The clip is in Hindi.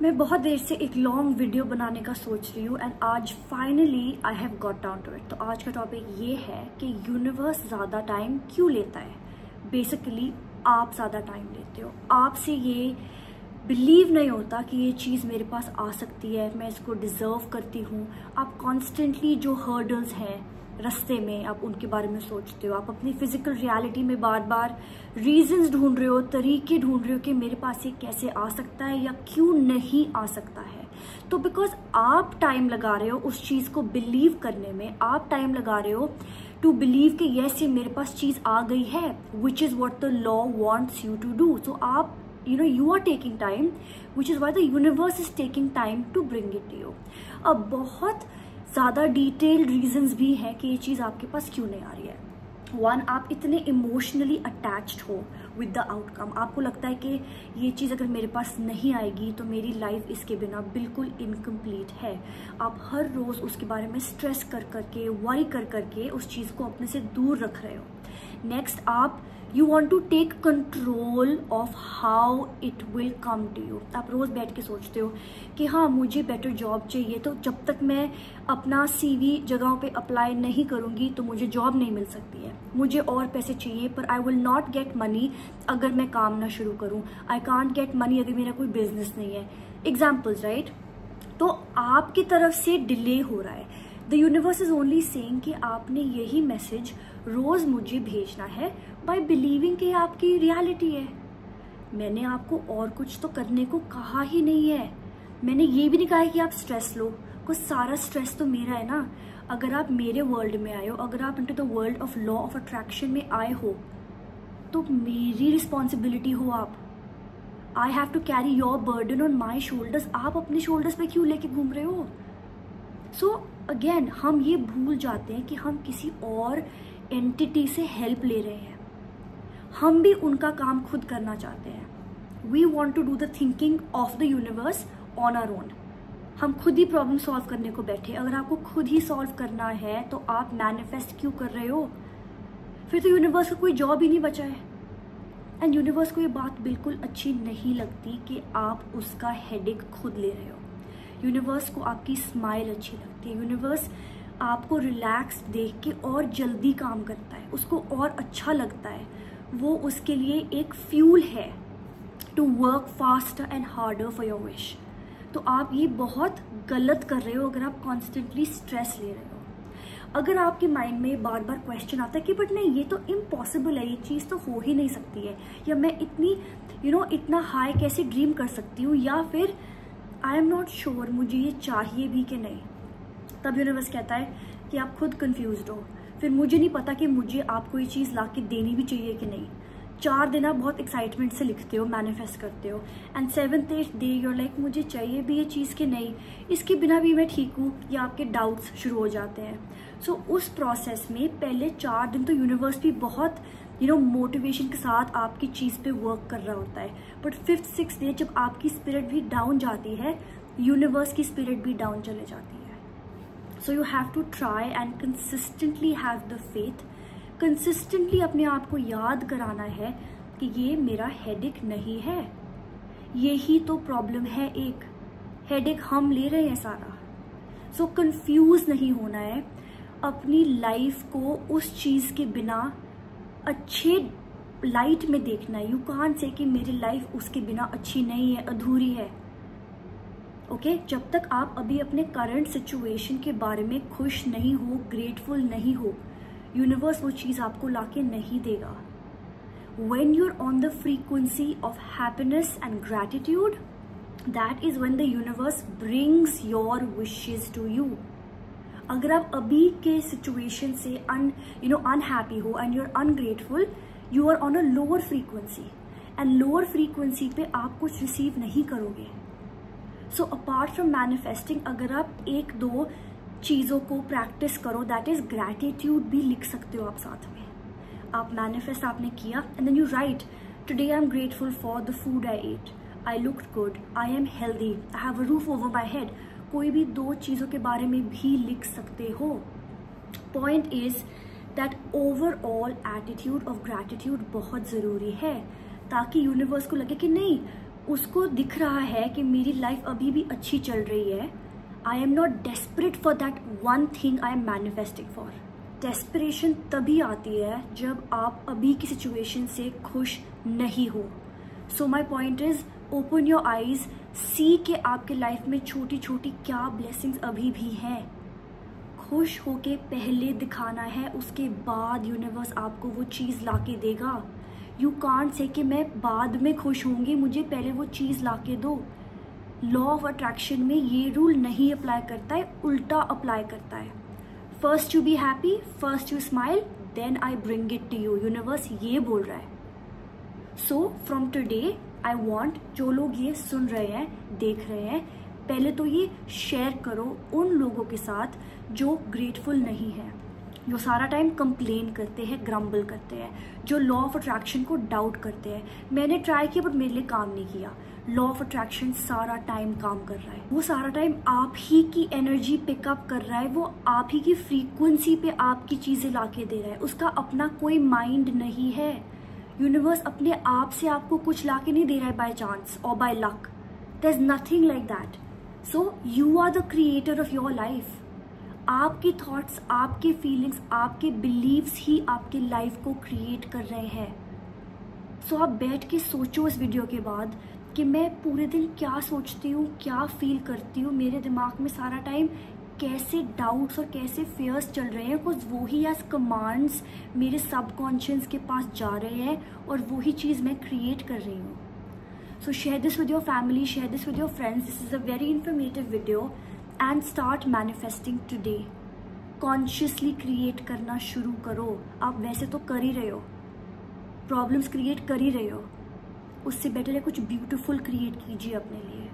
मैं बहुत देर से एक लॉन्ग वीडियो बनाने का सोच रही हूँ एंड आज finally I have got down to it. तो आज का टॉपिक ये है कि यूनिवर्स ज़्यादा टाइम क्यों लेता है। बेसिकली आप ज़्यादा टाइम लेते हो, आपसे ये बिलीव नहीं होता कि ये चीज़ मेरे पास आ सकती है, मैं इसको डिज़र्व करती हूँ। आप कॉन्स्टेंटली जो हर्डल्स हैं रास्ते में, आप उनके बारे में सोचते हो। आप अपनी फिजिकल रियलिटी में बार बार रीजंस ढूंढ रहे हो, तरीके ढूंढ रहे हो कि मेरे पास ये कैसे आ सकता है या क्यों नहीं आ सकता है। तो बिकॉज आप टाइम लगा रहे हो उस चीज़ को बिलीव करने में, आप टाइम लगा रहे हो टू बिलीव कि यस ये मेरे पास चीज़ आ गई है, which is what the law wants you to do. So आप you are taking time, which is why the universe is taking time to bring it to you. अब बहुत ज़्यादा डिटेल्ड रीजंस भी है कि ये चीज़ आपके पास क्यों नहीं आ रही है। वन, आप इतने इमोशनली अटैच्ड हो विद द आउटकम। आपको लगता है कि ये चीज़ अगर मेरे पास नहीं आएगी तो मेरी लाइफ इसके बिना बिल्कुल इनकम्प्लीट है। आप हर रोज़ उसके बारे में स्ट्रेस कर करके, वरी कर करके उस चीज़ को अपने से दूर रख रहे हो। नेक्स्ट, आप you want to take control of how it will come to you. आप रोज़ बैठ के सोचते हो कि हाँ मुझे बेटर जॉब चाहिए, तो जब तक मैं अपना CV जगहों पे अप्लाई नहीं करूँगी तो मुझे जॉब नहीं मिल सकती है। मुझे और पैसे चाहिए पर I will not get money अगर मैं काम ना शुरू करूँ। आई कांट गेट मनी अगर मेरा कोई बिजनेस नहीं है। Examples, right. तो आपकी तरफ से डिले हो रहा है। The universe is only saying कि आपने यही मैसेज रोज मुझे भेजना है बाय बिलीविंग कि आपकी रियलिटी है। मैंने आपको और कुछ तो करने को कहा ही नहीं है। मैंने ये भी नहीं कहा है कि आप स्ट्रेस लो, कुछ सारा स्ट्रेस तो मेरा है ना। अगर आप मेरे वर्ल्ड में आए हो, अगर आप into the world of law of attraction में आए हो, तो मेरी रिस्पॉन्सिबिलिटी हो आप। I have to carry your burden on my shoulders. आप अपने शोल्डर्स पे क्यों लेके घूम रहे हो? सो अगेन हम ये भूल जाते हैं कि हम किसी और एंटिटी से हेल्प ले रहे हैं। हम भी उनका काम खुद करना चाहते हैं। We want to do the thinking of the universe on our own. हम खुद ही प्रॉब्लम सॉल्व करने को बैठे। अगर आपको खुद ही सॉल्व करना है तो आप मैनिफेस्ट क्यों कर रहे हो? फिर तो यूनिवर्स का कोई जॉब ही नहीं बचा है। एंड यूनिवर्स को ये बात बिल्कुल अच्छी नहीं लगती कि आप उसका हेडेक खुद ले रहे हो। यूनिवर्स को आपकी स्माइल अच्छी लगती है। यूनिवर्स आपको रिलैक्स देख के और जल्दी काम करता है, उसको और अच्छा लगता है। वो उसके लिए एक फ्यूल है to work faster and harder for your wish. तो आप ये बहुत गलत कर रहे हो अगर आप कॉन्स्टेंटली स्ट्रेस ले रहे हो। अगर आपके माइंड में बार बार क्वेश्चन आता है कि बट नहीं ये तो इम्पॉसिबल है, ये चीज़ तो हो ही नहीं सकती है, या मैं इतनी इतना हाई कैसे ड्रीम कर सकती हूँ, या फिर आई एम नॉट श्योर मुझे ये चाहिए भी कि नहीं, तब यूनिवर्स कहता है कि आप खुद कंफ्यूज्ड हो। फिर मुझे नहीं पता कि मुझे आपको ये चीज़ ला के देनी भी चाहिए कि नहीं। 4 दिन आप बहुत एक्साइटमेंट से लिखते हो, मैनिफेस्ट करते हो, and 7th day your like मुझे चाहिए भी ये चीज़ कि नहीं, इसके बिना भी मैं ठीक हूँ, या आपके डाउट्स शुरू हो जाते हैं। सो उस प्रोसेस में पहले 4 दिन तो यूनिवर्स भी बहुत मोटिवेशन के साथ आपकी चीज़ पे वर्क कर रहा होता है। बट 5th 6th डे जब आपकी स्पिरिट भी डाउन जाती है, यूनिवर्स की स्पिरिट भी डाउन चले जाती है। So you have to try and consistently have the faith. Consistently अपने आप को याद कराना है कि ये मेरा हेडेक नहीं है, यही तो प्रॉब्लम है। एक हेडेक हम ले रहे हैं सारा। सो कंफ्यूज नहीं होना है, अपनी लाइफ को उस चीज़ के बिना अच्छे लाइट में देखना है। यू कांट से कि मेरी लाइफ उसके बिना अच्छी नहीं है, अधूरी है। ओके, जब तक आप अभी अपने करंट सिचुएशन के बारे में खुश नहीं हो, ग्रेटफुल नहीं हो, यूनिवर्स वो चीज़ आपको लाके नहीं देगा। When you're on the frequency of happiness and gratitude, that is when the universe brings your wishes to you. अगर आप अभी के सिचुएशन से अनहैप्पी हो and you're ungrateful, you are on a lower frequency, and lower frequency पे आप कुछ रिसीव नहीं करोगे। सो अपार्ट फ्रॉम मैनिफेस्टिंग, अगर आप 1-2 चीज़ों को प्रैक्टिस करो, दैट इज ग्रैटिट्यूड भी लिख सकते हो आप साथ में। आप मैनिफेस्ट आपने किया and then you write, today I am grateful for the food I ate, I looked good, I am healthy, I have a roof over my head. कोई भी 2 चीज़ों के बारे में भी लिख सकते हो। Point is that overall attitude of gratitude बहुत ज़रूरी है, ताकि यूनिवर्स को लगे कि नहीं उसको दिख रहा है कि मेरी लाइफ अभी भी अच्छी चल रही है, I am not desperate for that one thing I am manifesting for. Desperation तभी आती है जब आप अभी की सिचुएशन से खुश नहीं हो। So my point is, open your eyes, see के आपके लाइफ में छोटी छोटी क्या ब्लेसिंग्स अभी भी हैं। खुश होके पहले दिखाना है, उसके बाद यूनिवर्स आपको वो चीज़ लाके देगा। यू कांट से कि मैं बाद में खुश होंगी, मुझे पहले वो चीज़ लाके दो। लॉ ऑफ अट्रैक्शन में ये रूल नहीं अप्लाई करता है, उल्टा अप्लाई करता है। First you be happy, first you smile, then I bring it to you. Universe ये बोल रहा है। So from today I want, जो लोग ये सुन रहे हैं, देख रहे हैं, पहले तो ये शेयर करो उन लोगों के साथ जो ग्रेटफुल नहीं है, जो सारा टाइम कंप्लेन करते हैं, ग्रम्बल करते हैं, जो लॉ ऑफ अट्रैक्शन को डाउट करते हैं। मैंने ट्राई किया बट मेरे लिए काम नहीं किया। लॉ ऑफ अट्रैक्शन सारा टाइम काम कर रहा है, वो सारा टाइम आप ही की एनर्जी पिकअप कर रहा है, वो आप ही की फ्रीक्वेंसी पे आपकी चीजें लाके दे रहा है। उसका अपना कोई माइंड नहीं है। यूनिवर्स अपने आप से आपको कुछ लाके नहीं दे रहा है बाय चांस और by luck. There is nothing like that. So you are the creator of your life. आपके थॉट्स, आपके फीलिंग्स, आपके बिलीव्स ही आपके लाइफ को क्रिएट कर रहे हैं। सो आप बैठ के सोचो इस वीडियो के बाद कि मैं पूरे दिन क्या सोचती हूँ, क्या फील करती हूँ, मेरे दिमाग में सारा टाइम कैसे डाउट्स और कैसे फेयर्स चल रहे हैं, बिकॉज वही एज कमांड्स मेरे सबकॉन्शियस के पास जा रहे हैं और वही चीज़ मैं क्रिएट कर रही हूँ। सो share this with your family, share this with your friends. This is a very informative video and start manifesting today. Consciously create करना शुरू करो। आप वैसे तो कर ही रहे हो, प्रॉब्लम्स क्रिएट कर ही रहे हो, उससे बेटर है कुछ ब्यूटीफुल क्रिएट कीजिए अपने लिए।